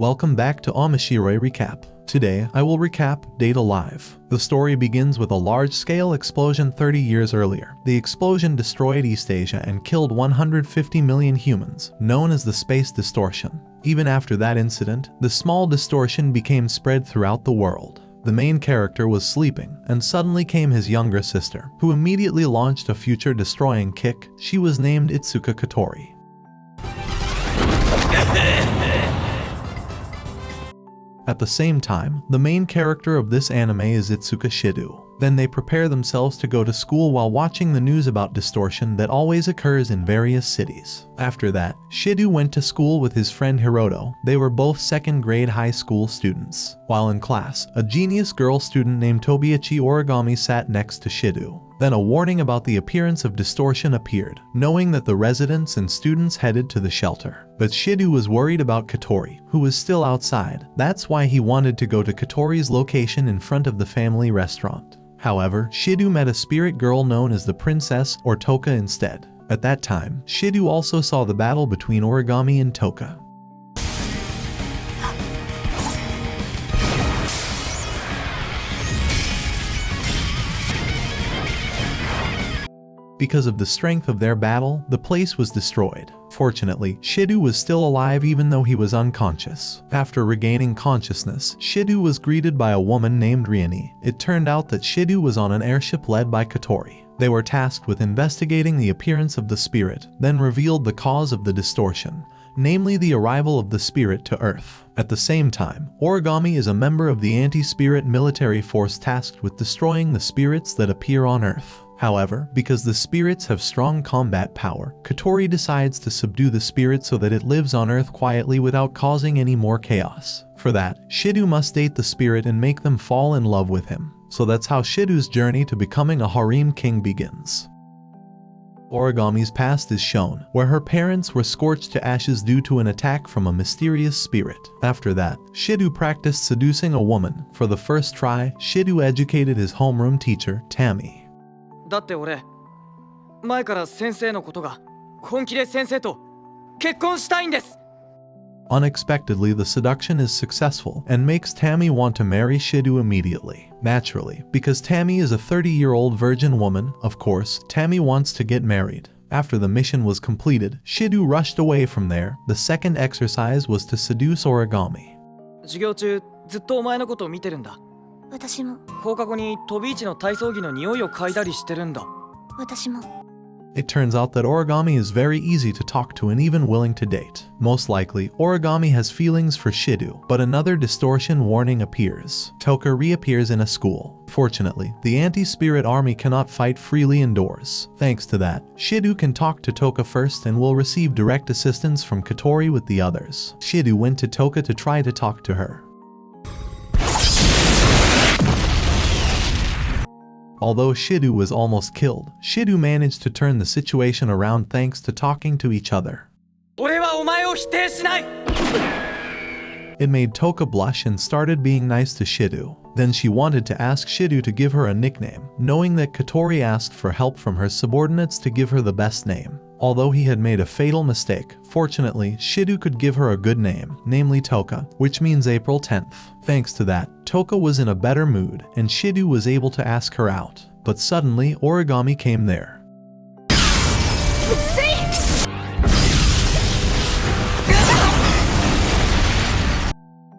Welcome back to Omoshiroi Recap. Today, I will recap Date Alive. The story begins with a large-scale explosion 30 years earlier. The explosion destroyed East Asia and killed 150 million humans, known as the space distortion. Even after that incident, the small distortion became spread throughout the world. The main character was sleeping, and suddenly came his younger sister, who immediately launched a future-destroying kick. She was named Itsuka Kotori. At the same time, the main character of this anime is Itsuka Shidou. Then they prepare themselves to go to school while watching the news about distortion that always occurs in various cities. After that, Shidou went to school with his friend Hiroto. They were both second-grade high school students. While in class, a genius girl student named Tobiachi Origami sat next to Shidou. Then a warning about the appearance of distortion appeared, knowing that the residents and students headed to the shelter. But Shidou was worried about Kotori, who was still outside. That's why he wanted to go to Kotori's location in front of the family restaurant. However, Shidou met a spirit girl known as the princess or Tohka instead. At that time, Shidou also saw the battle between Origami and Tohka. Because of the strength of their battle, the place was destroyed. Fortunately, Shidou was still alive even though he was unconscious. After regaining consciousness, Shidou was greeted by a woman named Riani. It turned out that Shidou was on an airship led by Kotori. They were tasked with investigating the appearance of the spirit, then revealed the cause of the distortion, namely the arrival of the spirit to Earth. At the same time, Origami is a member of the anti-spirit military force tasked with destroying the spirits that appear on Earth. However, because the spirits have strong combat power, Kotori decides to subdue the spirit so that it lives on Earth quietly without causing any more chaos. For that, Shidou must date the spirit and make them fall in love with him. So that's how Shidou's journey to becoming a harem king begins. Origami's past is shown, where her parents were scorched to ashes due to an attack from a mysterious spirit. After that, Shidou practiced seducing a woman. For the first try, Shidou educated his homeroom teacher, Tammy. だって俺、前から先生のことが本気で先生と結婚したいんです。 Unexpectedly, the seduction is successful and makes Tammy want to marry Shidou immediately. Naturally, because Tammy is a 30-year-old virgin woman, of course, Tammy wants to get married. After the mission was completed, Shidou rushed away from there. The second exercise was to seduce Origami. 授業中ずっとお前のことを見てるんだ。私も。放課後に飛び市の体操着の匂いを嗅いだりしてるんだ。私も。 It turns out that Origami is very easy to talk to and even willing to date. Most likely, Origami has feelings for Shidou, but another distortion warning appears. Tohka reappears in a school. Fortunately, the anti-spirit army cannot fight freely indoors. Thanks to that, Shidou can talk to Tohka first and will receive direct assistance from Kotori with the others. Shidou went to Tohka to try to talk to her. Although Shidou was almost killed, Shidou managed to turn the situation around thanks to talking to each other. 俺はお前を否定しない。 It made Tohka blush and started being nice to Shidou. Then she wanted to ask Shidou to give her a nickname, knowing that Kotori asked for help from her subordinates to give her the best name. Although he had made a fatal mistake, fortunately, Shidou could give her a good name, namely Tohka, which means April 10th. Thanks to that, Tohka was in a better mood, and Shidou was able to ask her out. But suddenly, Origami came there.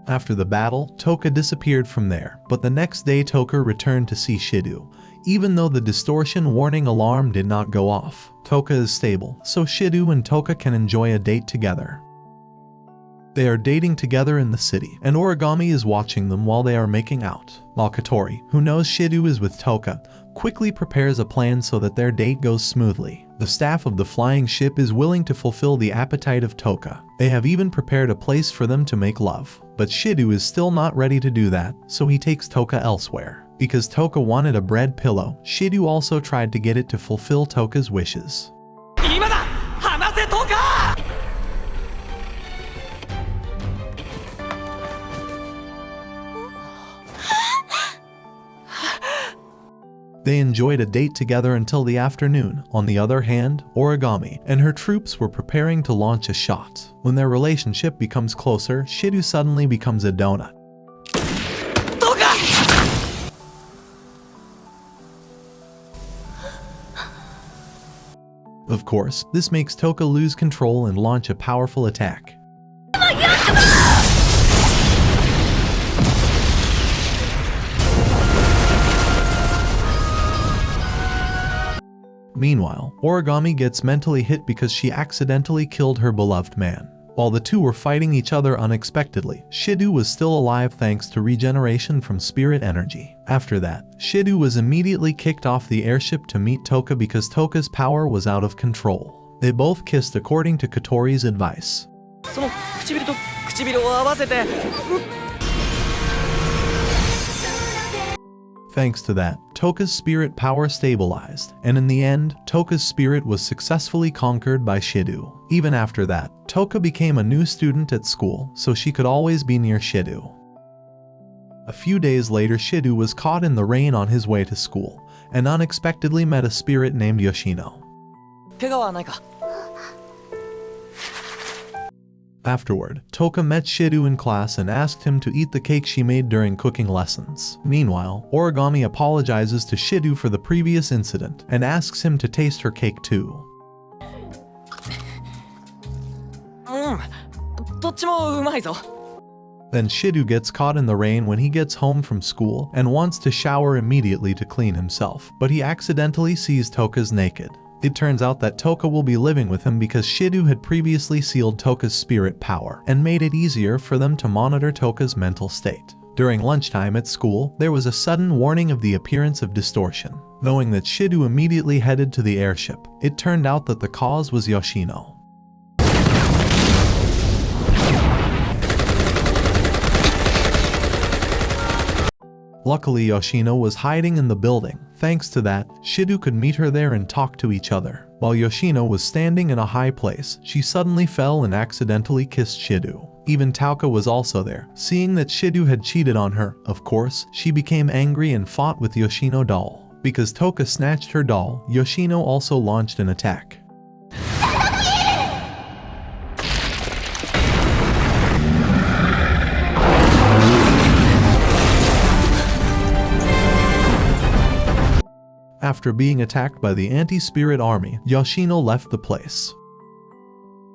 After the battle, Tohka disappeared from there, but the next day Tohka returned to see Shidou. Even though the distortion warning alarm did not go off, Tohka is stable, so Shidou and Tohka can enjoy a date together. They are dating together in the city, and Origami is watching them while they are making out. While Kotori, who knows Shidou is with Tohka, quickly prepares a plan so that their date goes smoothly. The staff of the flying ship is willing to fulfill the appetite of Tohka. They have even prepared a place for them to make love. But Shidou is still not ready to do that, so he takes Tohka elsewhere. Because Tohka wanted a bread pillow, Shidou also tried to get it to fulfill Tohka's wishes. They enjoyed a date together until the afternoon. On the other hand, Origami and her troops were preparing to launch a shot. When their relationship becomes closer, Shidou suddenly becomes a donut. Of course, this makes Tohka lose control and launch a powerful attack. Meanwhile, Origami gets mentally hit because she accidentally killed her beloved man. While the two were fighting each other unexpectedly, Shidou was still alive thanks to regeneration from spirit energy. After that, Shidou was immediately kicked off the airship to meet Tohka because Tohka's power was out of control. They both kissed according to Kotori's advice. Thanks to that, Tohka's spirit power stabilized, and in the end, Tohka's spirit was successfully conquered by Shidou. Even after that, Tohka became a new student at school, so she could always be near Shidou. A few days later, Shidou was caught in the rain on his way to school, and unexpectedly met a spirit named Yoshino. Afterward, Tohka met Shidou in class and asked him to eat the cake she made during cooking lessons. Meanwhile, Origami apologizes to Shidou for the previous incident and asks him to taste her cake too. Then Shidou gets caught in the rain when he gets home from school and wants to shower immediately to clean himself, but he accidentally sees Tohka's naked. It turns out that Tohka will be living with him because Shidou had previously sealed Tohka's spirit power and made it easier for them to monitor Tohka's mental state. During lunchtime at school, there was a sudden warning of the appearance of distortion. Knowing that, Shidou immediately headed to the airship. It turned out that the cause was Yoshino. Luckily, Yoshino was hiding in the building. Thanks to that, Shidou could meet her there and talk to each other. While Yoshino was standing in a high place, she suddenly fell and accidentally kissed Shidou. Even Tohka was also there. Seeing that Shidou had cheated on her, of course, she became angry and fought with Yoshino doll. Because Tohka snatched her doll, Yoshino also launched an attack. After being attacked by the anti-spirit army, Yoshino left the place.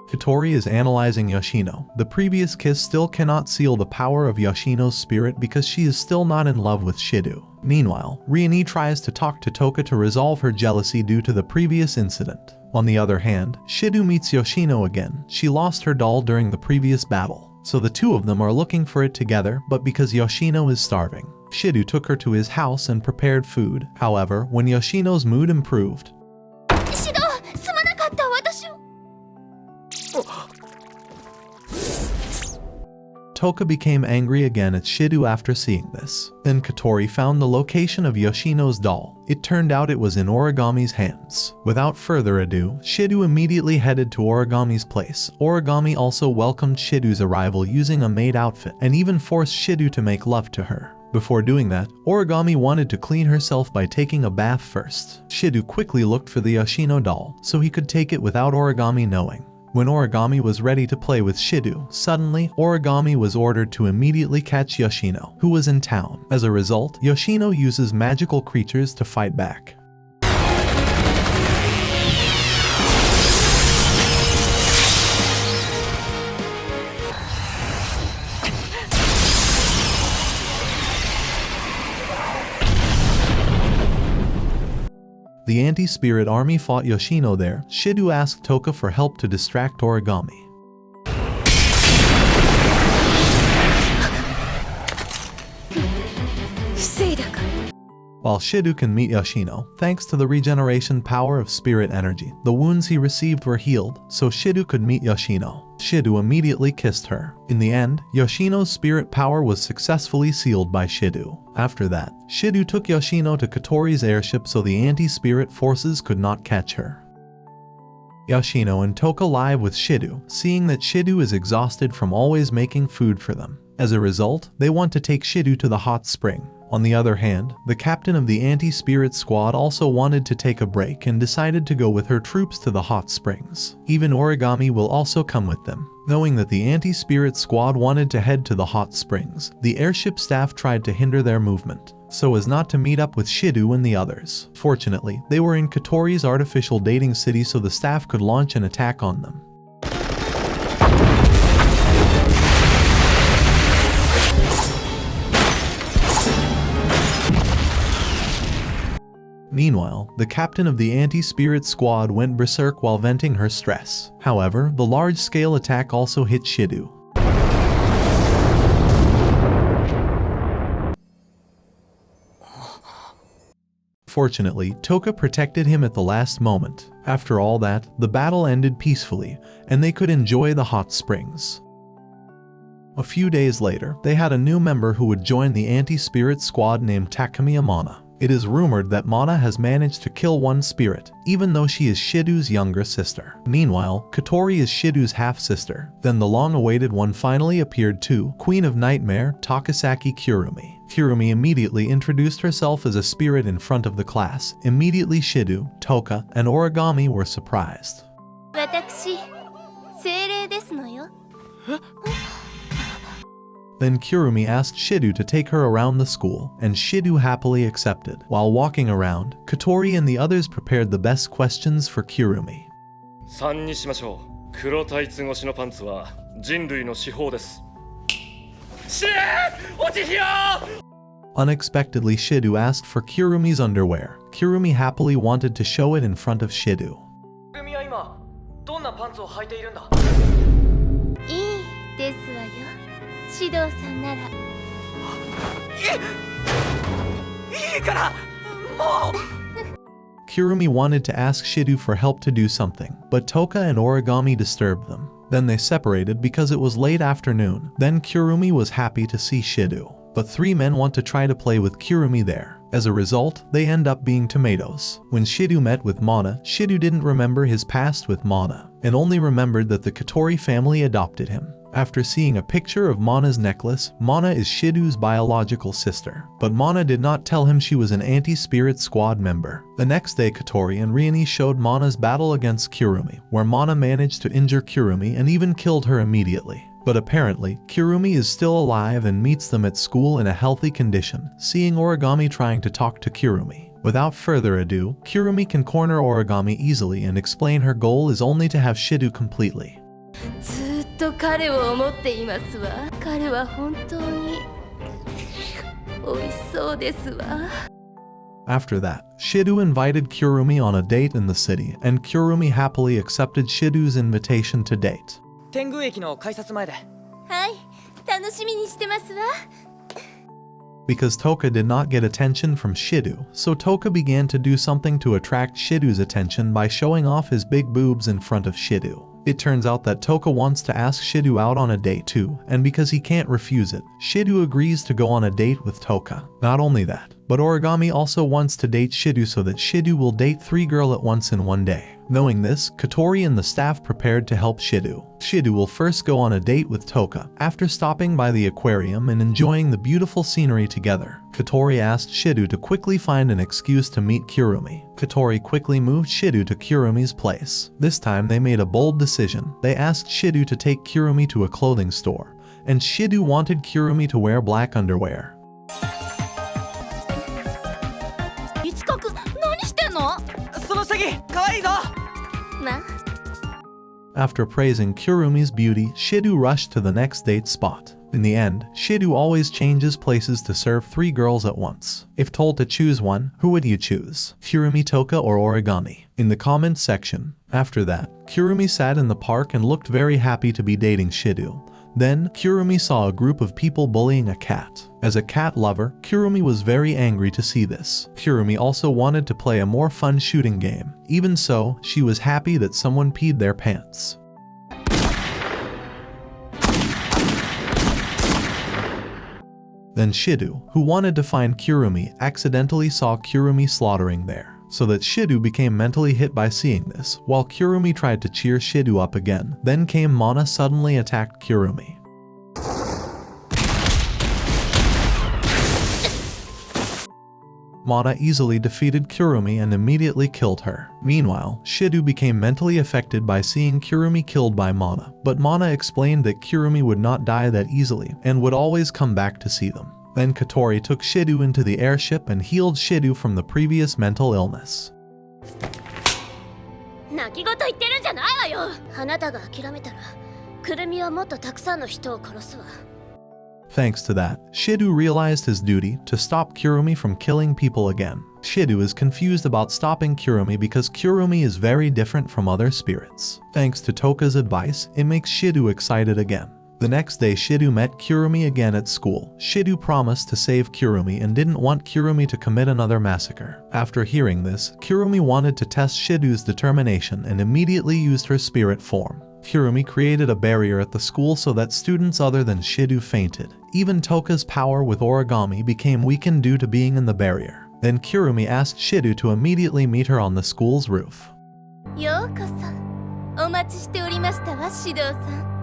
Kotori is analyzing Yoshino. The previous kiss still cannot seal the power of Yoshino's spirit because she is still not in love with Shidou. Meanwhile, Riani tries to talk to Tohka to resolve her jealousy due to the previous incident. On the other hand, Shidou meets Yoshino again. She lost her doll during the previous battle, so the two of them are looking for it together, but because Yoshino is starving, Shidou took her to his house and prepared food. However, when Yoshino's mood improved, Tohka became angry again at Shidou after seeing this. Then Kotori found the location of Yoshino's doll. It turned out it was in Origami's hands. Without further ado, Shidou immediately headed to Origami's place. Origami also welcomed Shidou's arrival using a maid outfit and even forced Shidou to make love to her. Before doing that, Origami wanted to clean herself by taking a bath first. Shidou quickly looked for the Yoshino doll so he could take it without Origami knowing. When Origami was ready to play with Shidou, suddenly Origami was ordered to immediately catch Yoshino, who was in town. As a result, Yoshino uses magical creatures to fight back. The anti-spirit army fought Yoshino there. Shidou asked Tohka for help to distract Origami. While Shidou can meet Yoshino, thanks to the regeneration power of spirit energy, the wounds he received were healed, so Shidou could meet Yoshino. Shidou immediately kissed her. In the end, Yoshino's spirit power was successfully sealed by Shidou. After that, Shidou took Yoshino to Kotori's airship so the anti-spirit forces could not catch her. Yoshino and Tohka live with Shidou, seeing that Shidou is exhausted from always making food for them. As a result, they want to take Shidou to the hot spring. On the other hand, the captain of the anti-spirit squad also wanted to take a break and decided to go with her troops to the hot springs. Even Origami will also come with them. Knowing that the anti-spirit squad wanted to head to the hot springs, the airship staff tried to hinder their movement, so as not to meet up with Shidou and the others. Fortunately, they were in Kotori's artificial dating city, so the staff could launch an attack on them. Meanwhile, the captain of the anti-spirit squad went berserk while venting her stress. However, the large-scale attack also hit Shidou. Fortunately, Tohka protected him at the last moment. After all that, the battle ended peacefully, and they could enjoy the hot springs. A few days later, they had a new member who would join the anti-spirit squad named Takumi Amana. It is rumored that Mana has managed to kill one spirit, even though she is Shidou's younger sister. Meanwhile, Kotori is Shidou's half-sister. Then the long-awaited one finally appeared too, Queen of Nightmare, Takasaki Kurumi. Kurumi immediately introduced herself as a spirit in front of the class. Immediately Shidou, Tohka, and Origami were surprised. 私、精霊ですのよ。Then Kurumi asked Shidou to take her around the school, and Shidou happily accepted. While walking around, Kotori and the others prepared the best questions for Kurumi. 3にしましょう。黒タイツ越しのパンツは人類の至宝です。しー！落ちひよー！ Unexpectedly, Shidou asked for Kurumi's underwear. Kurumi happily wanted to show it in front of Shidou. くるみは今どんなパンツを履いているんだ？いいですわよ。指導さんなら。いいからもう。Kurumi wanted to ask Shidou for help to do something, but Tohka and Origami disturbed them. Then they separated because it was late afternoon. Then Kurumi was happy to see Shidou, but three men want to try to play with Kurumi there. As a result, they end up being tomatoes. When Shidou met with Mana, Shidou didn't remember his past with Mana, and only remembered that the Kotori family adopted him. After seeing a picture of Mana's necklace, Mana is Shidou's biological sister, but Mana did not tell him she was an anti-spirit squad member. The next day, Kotori and Rieni showed Mana's battle against Kurumi, where Mana managed to injure Kurumi and even killed her immediately. But apparently, Kurumi is still alive and meets them at school in a healthy condition, seeing Origami trying to talk to Kurumi. Without further ado, Kurumi can corner Origami easily and explain her goal is only to have Shidou completely. ずっと彼を思っていますわ。彼は本当に美味しそうですわ。After that, Shidou invited Kurumi on a date in the city, and Kurumi happily accepted Shidou's invitation to date. 天狗駅の改札前で。はい、楽しみにしてますわ。Because Tohka did not get attention from Shidou, so Tohka began to do something to attract Shidou's attention by showing off his big boobs in front of Shidou. It turns out that Tohka wants to ask Shidou out on a date too, and because he can't refuse it, Shidou agrees to go on a date with Tohka. Not only that, but Origami also wants to date Shidou so that Shidou will date 3 girls at once in one day. Knowing this, Kotori and the staff prepared to help Shidou. Shidou will first go on a date with Tohka. After stopping by the aquarium and enjoying the beautiful scenery together, Kotori asked Shidou to quickly find an excuse to meet Kurumi. Kotori quickly moved Shidou to Kurumi's place. This time they made a bold decision. They asked Shidou to take Kurumi to a clothing store, and Shidou wanted Kurumi to wear black underwear. いつかく何してんの？その下着かわいいぞ。な。 After praising Kurumi's beauty, Shidou rushed to the next date spot. In the end, Shidou always changes places to serve 3 girls at once. If told to choose one, who would you choose? Kurumi, Tohka, or Origami? In the comments section. After that, Kurumi sat in the park and looked very happy to be dating Shidou. Then, Kurumi saw a group of people bullying a cat. As a cat lover, Kurumi was very angry to see this. Kurumi also wanted to play a more fun shooting game. Even so, she was happy that someone peed their pants. Then Shidou, who wanted to find Kurumi, accidentally saw Kurumi slaughtering there, so that Shidou became mentally hit by seeing this, while Kurumi tried to cheer Shidou up again. Then came Mana suddenly attacked Kurumi. Mana easily defeated Kurumi and immediately killed her. Meanwhile, Shidou became mentally affected by seeing Kurumi killed by Mana, but Mana explained that Kurumi would not die that easily and would always come back to see them. Then Kotori took Shidou into the airship and healed Shidou from the previous mental illness. 泣き言言ってるんじゃないわよ。あなたが諦めたら、くるみはもっとたくさんの人を殺すわ。 Thanks to that, Shidou realized his duty to stop Kurumi from killing people again. Shidou is confused about stopping Kurumi because Kurumi is very different from other spirits. Thanks to Tohka's advice, it makes Shidou excited again. The next day, Shidou met Kurumi again at school. Shidou promised to save Kurumi and didn't want Kurumi to commit another massacre. After hearing this, Kurumi wanted to test Shidou's determination and immediately used her spirit form. Kurumi created a barrier at the school so that students other than Shidou fainted. Even Tohka's power with origami became weakened due to being in the barrier. Then Kurumi asked Shidou to immediately meet her on the school's roof. ようこそ。お待ちしておりましたわ、シドウさん。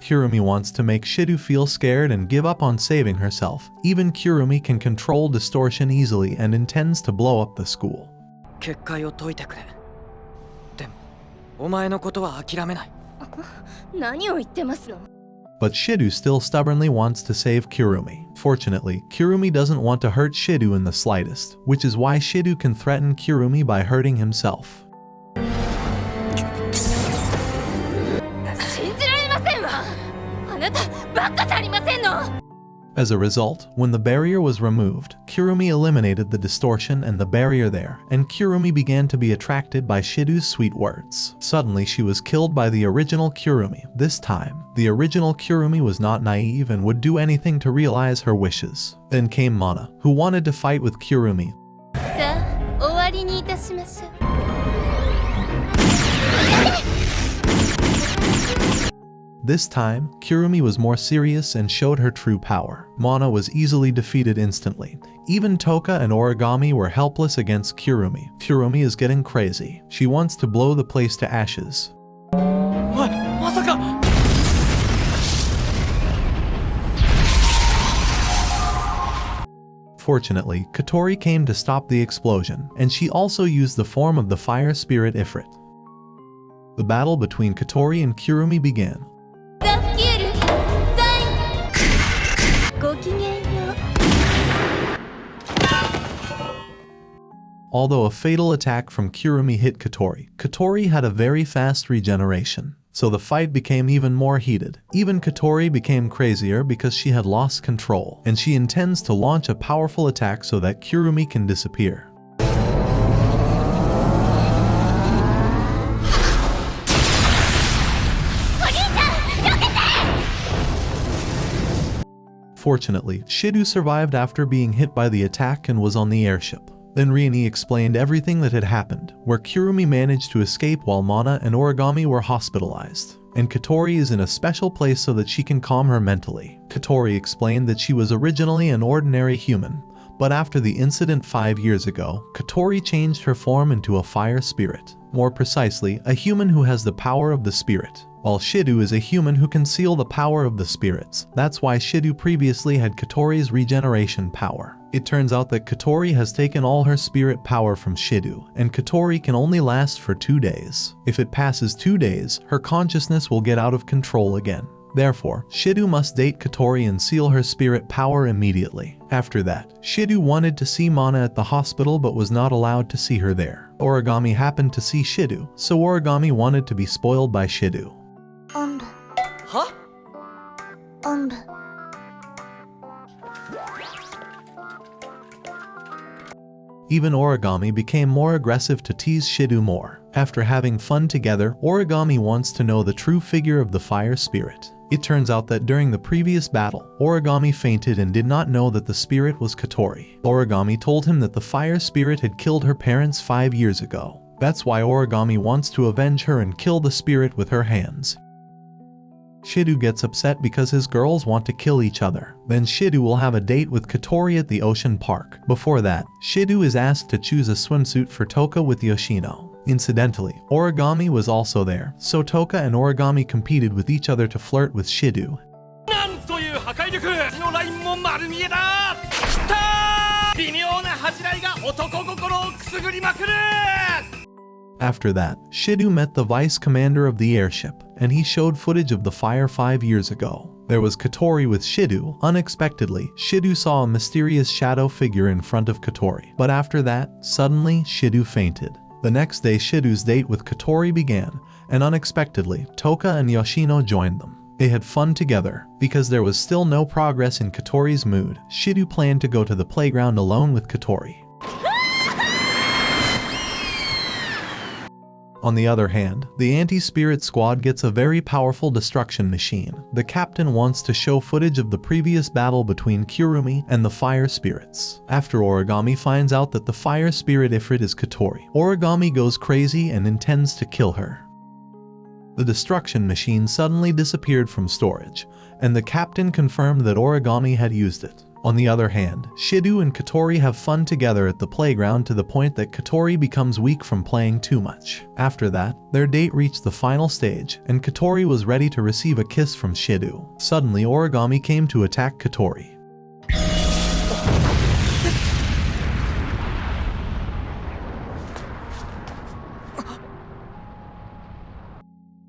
Kurumi wants to make Shidou feel scared and give up on saving herself. Even Kurumi can control distortion easily and intends to blow up the school. 結界を解いてくれ。でも、お前のことは諦めない。何を言ってますの？ But Shidou still stubbornly wants to save Kurumi. Fortunately, Kurumi doesn't want to hurt Shidou in the slightest, which is why Shidou can threaten Kurumi by hurting himself. 信じられませんわ。あなたバカじゃありませんの。 As a result, when the barrier was removed, Kurumi eliminated the distortion and the barrier there, and Kurumi began to be attracted by Shidou's sweet words. Suddenly, she was killed by the original Kurumi. This time, the original Kurumi was not naive and would do anything to realize her wishes. Then came Mana, who wanted to fight with Kurumi. さあ、終わりにいたしましょう。 This time, Kurumi was more serious and showed her true power. Mana was easily defeated instantly. Even Tohka and Origami were helpless against Kurumi. Kurumi is getting crazy. She wants to blow the place to ashes. まさか。 Fortunately, Kotori came to stop the explosion, and she also used the form of the fire spirit Ifrit. The battle between Kotori and Kurumi began. ごきげんよう。 Although a fatal attack from Kurumi hit Kotori, Kotori had a very fast regeneration. So the fight became even more heated. Even Kotori became crazier because she had lost control, and she intends to launch a powerful attack so that Kurumi can disappear. Fortunately, Shidou survived after being hit by the attack and was on the airship. Then Rieni explained everything that had happened, where Kurumi managed to escape while Mana and Origami were hospitalized. And Kotori is in a special place so that she can calm her mentally. Kotori explained that she was originally an ordinary human, but after the incident 5 years ago, Kotori changed her form into a fire spirit. More precisely, a human who has the power of the spirit, while Shidou is a human who can seal the power of the spirits. That's why Shidou previously had Kotori's regeneration power. It turns out that Kotori has taken all her spirit power from Shidou, and Kotori can only last for 2 days. If it passes 2 days, her consciousness will get out of control again. Therefore, Shidou must date Kotori and seal her spirit power immediately. After that, Shidou wanted to see Mana at the hospital but was not allowed to see her there. Origami happened to see Shidou, so Origami wanted to be spoiled by Shidou. は？ Even Origami became more aggressive to tease Shidou more. After having fun together, Origami wants to know the true figure of the fire spirit. It turns out that during the previous battle, Origami fainted and did not know that the spirit was Kotori. Origami told him that the fire spirit had killed her parents 5 years ago. That's why Origami wants to avenge her and kill the spirit with her hands. Shidou gets upset because his girls want to kill each other. Then Shidou will have a date with Kotori at the ocean park. Before that, Shidou is asked to choose a swimsuit for Tohka with Yoshino. Incidentally, Origami was also there, so Tohka and Origami competed with each other to flirt with Shidou. なんという破壊力のラインも丸見えだ。きたー微妙な恥じらいが男心をくすぐりまくる。 After that, Shidou met the vice commander of the airship, and he showed footage of the fire 5 years ago. There was Kotori with Shidou. Unexpectedly, Shidou saw a mysterious shadow figure in front of Kotori. But after that, suddenly, Shidou fainted. The next day, Shidou's date with Kotori began, and unexpectedly, Tohka and Yoshino joined them. They had fun together. Because there was still no progress in Kotori's mood, Shidou planned to go to the playground alone with Kotori. On the other hand, the anti-spirit squad gets a very powerful destruction machine. The captain wants to show footage of the previous battle between Kurumi and the fire spirits. After Origami finds out that the fire spirit Ifrit is Kotori, Origami goes crazy and intends to kill her. The destruction machine suddenly disappeared from storage, and the captain confirmed that Origami had used it. On the other hand, Shidou and Kotori have fun together at the playground to the point that Kotori becomes weak from playing too much. After that, their date reached the final stage, and Kotori was ready to receive a kiss from Shidou. Suddenly, Origami came to attack Kotori.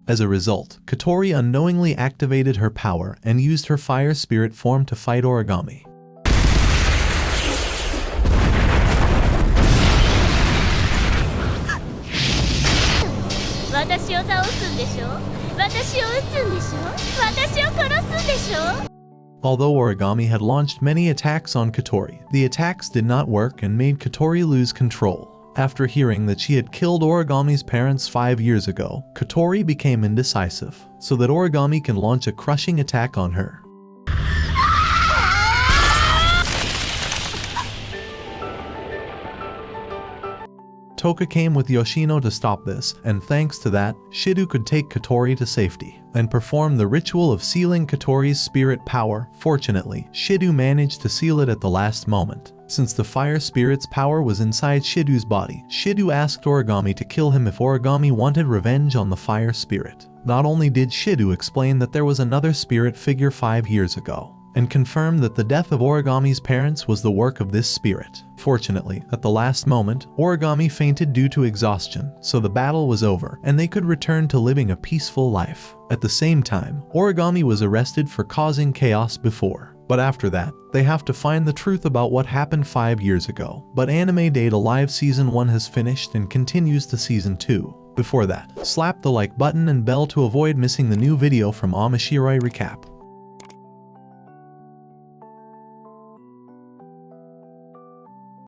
As a result, Kotori unknowingly activated her power and used her fire spirit form to fight Origami. Although Origami had launched many attacks on Kotori, the attacks did not work and made Kotori lose control. After hearing that she had killed Origami's parents 5 years ago, Kotori became indecisive, so that Origami can launch a crushing attack on her. Tohka came with Yoshino to stop this, and thanks to that, Shidou could take Kotori to safety and perform the ritual of sealing Kotori's spirit power. Fortunately, Shidou managed to seal it at the last moment. Since the fire spirit's power was inside Shidou's body, Shidou asked Origami to kill him if Origami wanted revenge on the fire spirit. Not only did Shidou explain that there was another spirit figure 5 years ago, and confirmed that the death of Origami's parents was the work of this spirit. Fortunately, at the last moment, Origami fainted due to exhaustion, so the battle was over, and they could return to living a peaceful life. At the same time, Origami was arrested for causing chaos before. But after that, they have to find the truth about what happened 5 years ago. But Anime Date Alive Season 1 has finished and continues to Season 2. Before that, slap the like button and bell to avoid missing the new video from Omoshiroi Recap.